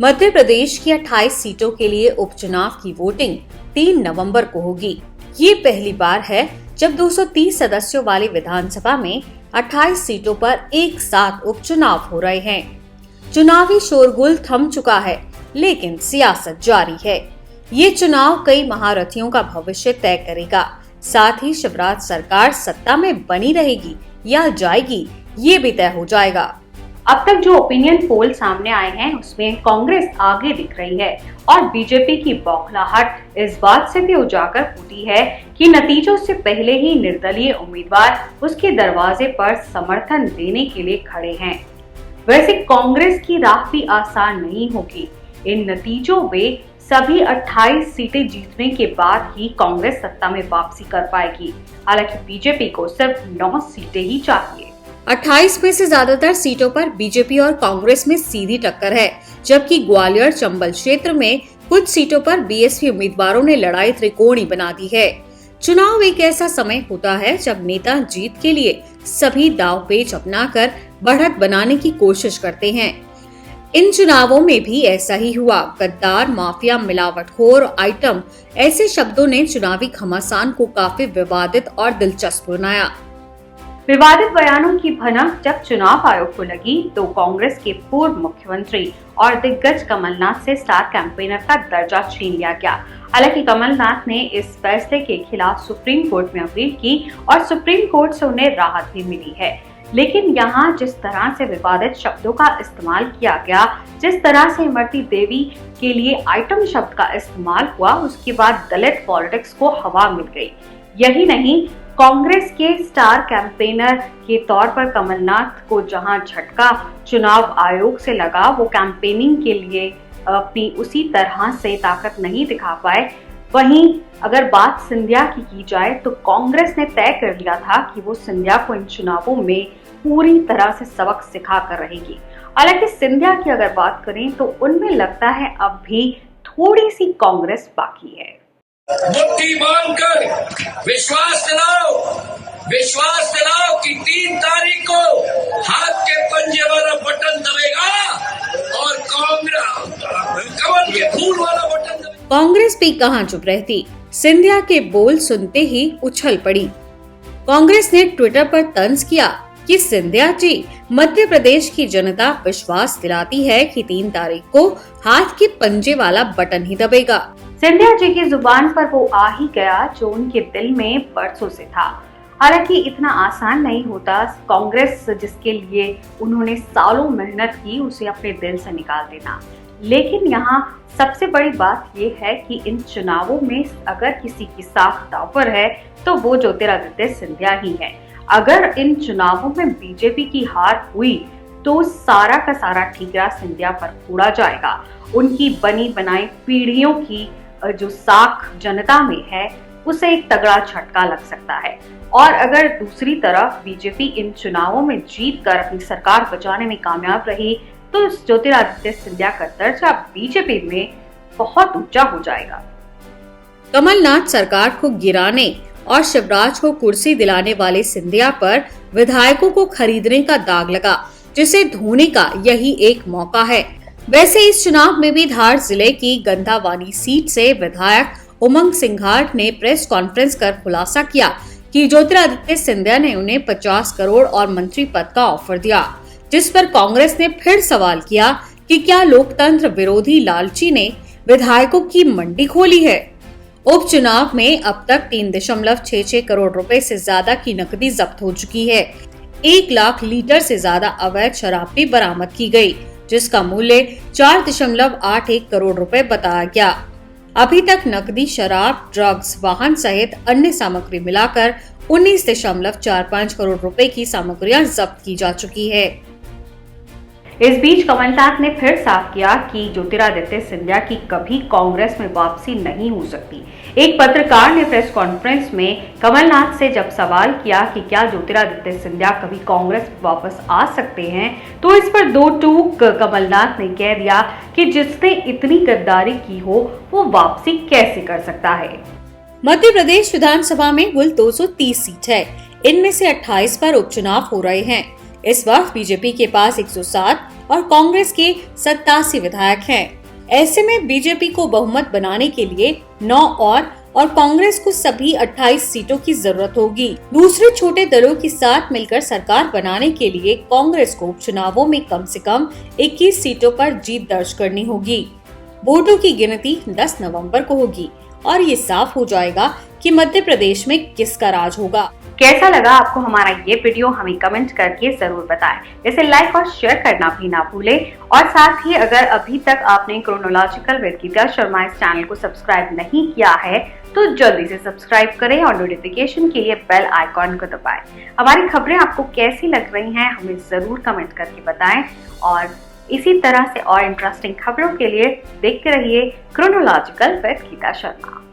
मध्य प्रदेश की 28 सीटों के लिए उपचुनाव की वोटिंग 3 नवंबर को होगी। ये पहली बार है जब 230 सदस्यों वाली विधानसभा में 28 सीटों पर एक साथ उपचुनाव हो रहे हैं। चुनावी शोरगुल थम चुका है, लेकिन सियासत जारी है। ये चुनाव कई महारथियों का भविष्य तय करेगा। साथ ही शिवराज सरकार सत्ता में बनी रहेगी या जाएगी, ये भी तय हो जाएगा। अब तक जो ओपिनियन पोल सामने आए हैं उसमें कांग्रेस आगे दिख रही है और बीजेपी की बौखलाहट इस बात से भी उजागर होती है कि नतीजों से पहले ही निर्दलीय उम्मीदवार उसके दरवाजे पर समर्थन देने के लिए खड़े हैं। वैसे कांग्रेस की राह भी आसान नहीं होगी। इन नतीजों में सभी 28 सीटें जीतने के बाद ही कांग्रेस सत्ता में वापसी कर पाएगी। हालांकि बीजेपी को सिर्फ 9 सीटें ही चाहिए। 28 में से ज्यादातर सीटों पर बीजेपी और कांग्रेस में सीधी टक्कर है, जबकि ग्वालियर चंबल क्षेत्र में कुछ सीटों पर बीएसपी उम्मीदवारों ने लड़ाई त्रिकोणीय बना दी है। चुनाव एक ऐसा समय होता है जब नेता जीत के लिए सभी दांवपेच अपनाकर बढ़त बनाने की कोशिश करते हैं। इन चुनावों में भी ऐसा ही हुआ। गद्दार, माफिया, मिलावटखोर, आइटम ऐसे शब्दों ने चुनावी घमासान को काफी विवादित और दिलचस्प बनाया। विवादित बयानों की भनक जब चुनाव आयोग को लगी तो कांग्रेस के पूर्व मुख्यमंत्री और दिग्गज कमलनाथ से स्टार कैंपेनर का दर्जा छीन लिया गया। हालांकि कमलनाथ ने इस फैसले के खिलाफ सुप्रीम कोर्ट में अपील की और सुप्रीम कोर्ट से उन्हें राहत भी मिली है। लेकिन यहाँ जिस तरह से विवादित शब्दों का इस्तेमाल किया गया, जिस तरह से इमरती देवी के लिए आइटम शब्द का इस्तेमाल हुआ, उसके बाद दलित पॉलिटिक्स को हवा मिल गई। यही नहीं, कांग्रेस के स्टार कैंपेनर के तौर पर कमलनाथ को जहां झटका चुनाव आयोग से लगा, वो कैंपेनिंग के लिए अपनी उसी तरह से ताकत नहीं दिखा पाए। वहीं अगर बात सिंधिया की जाए तो कांग्रेस ने तय कर लिया था कि वो सिंधिया को इन चुनावों में पूरी तरह से सबक सिखा कर रहेगी। हालांकि सिंधिया की अगर बात करें तो उनमें लगता है अब भी थोड़ी सी कांग्रेस बाकी है। मुट्ठी बांधकर विश्वास दिलाओ कि 3 तारीख को हाथ के पंजे वाला बटन दबेगा और कमल के फूल वाला बटन दबेगा। कांग्रेस भी कहां चुप रहती। सिंधिया के बोल सुनते ही उछल पड़ी। कांग्रेस ने ट्विटर पर तंज किया कि सिंधिया जी, मध्य प्रदेश की जनता विश्वास दिलाती है कि 3 तारीख को हाथ के पंजे वाला बटन ही दबेगा। सिंधिया जी की जुबान पर वो आ ही गया जो उनके दिल में बरसों से था। हालांकि इतना आसान नहीं होता कांग्रेस जिसके लिए उन्होंने सालों मेहनत की, उसे अपने दिल से निकाल देना। लेकिन यहाँ सबसे बड़ी बात ये है कि इन चुनावों में अगर किसी की साख दांव पर है तो वो ज्योतिरादित्य सिंधिया ही है। अगर इन चुनावों में बीजेपी की हार हुई तो सारा का सारा ठीकरा सिंधिया पर फोड़ा जाएगा। उनकी बनी बनाई पीढ़ियों की जो साख जनता में है, उसे एक तगड़ा झटका लग सकता है। और अगर दूसरी तरफ बीजेपी इन चुनावों में जीत कर अपनी सरकार बचाने में कामयाब रही तो ज्योतिरादित्य सिंधिया का दर्जा बीजेपी में बहुत ऊंचा हो जाएगा। कमलनाथ सरकार को गिराने और शिवराज को कुर्सी दिलाने वाले सिंधिया पर विधायकों को खरीदने का दाग लगा, जिसे धोने का यही एक मौका है। वैसे इस चुनाव में भी धार जिले की गंधावानी सीट से विधायक उमंग सिंघार ने प्रेस कॉन्फ्रेंस कर खुलासा किया कि ज्योतिरादित्य सिंधिया ने उन्हें 50 करोड़ और मंत्री पद का ऑफर दिया, जिस पर कांग्रेस ने फिर सवाल किया कि क्या लोकतंत्र विरोधी लालची ने विधायकों की मंडी खोली है। उपचुनाव में अब तक 3.66 करोड़ रुपए से ज्यादा की नकदी जब्त हो चुकी है। 1 लाख लीटर से ज्यादा अवैध शराब भी बरामद की गई, जिसका मूल्य 4.81 करोड़ रुपए बताया गया। अभी तक नकदी, शराब, ड्रग्स, वाहन सहित अन्य सामग्री मिलाकर 19.45 करोड़ रुपए की सामग्रियां जब्त की जा चुकी है। इस बीच कमलनाथ ने फिर साफ किया कि ज्योतिरादित्य सिंधिया की कभी कांग्रेस में वापसी नहीं हो सकती। एक पत्रकार ने प्रेस कॉन्फ्रेंस में कमलनाथ से जब सवाल किया कि क्या ज्योतिरादित्य सिंधिया कभी कांग्रेस वापस आ सकते हैं, तो इस पर 2 टूक कमलनाथ ने कह दिया कि जिसने इतनी गद्दारी की हो वो वापसी कैसे कर सकता है। मध्य प्रदेश विधानसभा में कुल 230 सीट है। इनमें से 28 पर उपचुनाव हो रहे हैं। इस वक्त बीजेपी के पास 107 और कांग्रेस के 87 विधायक हैं। ऐसे में बीजेपी को बहुमत बनाने के लिए 9 और कांग्रेस को सभी 28 सीटों की जरूरत होगी। दूसरे छोटे दलों के साथ मिलकर सरकार बनाने के लिए कांग्रेस को उपचुनावों में कम से कम 21 सीटों पर जीत दर्ज करनी होगी। वोटों की गिनती 10 नवंबर को होगी और ये साफ हो जाएगा कि मध्य प्रदेश में किसका राज होगा। कैसा लगा आपको हमारा ये वीडियो, हमें कमेंट करके जरूर बताएं। इसे लाइक और शेयर करना भी ना भूलें और साथ ही अगर अभी तक आपने क्रोनोलॉजिकल विद गीता शर्मा इस चैनल को सब्सक्राइब नहीं किया है तो जल्दी से सब्सक्राइब करें और नोटिफिकेशन के लिए बेल आइकॉन को दबाएं। हमारी खबरें आपको कैसी लग रही हैं हमें जरूर कमेंट करके बताएं और इसी तरह से और इंटरेस्टिंग खबरों के लिए देखते रहिए क्रोनोलॉजिकल विद गीता शर्मा।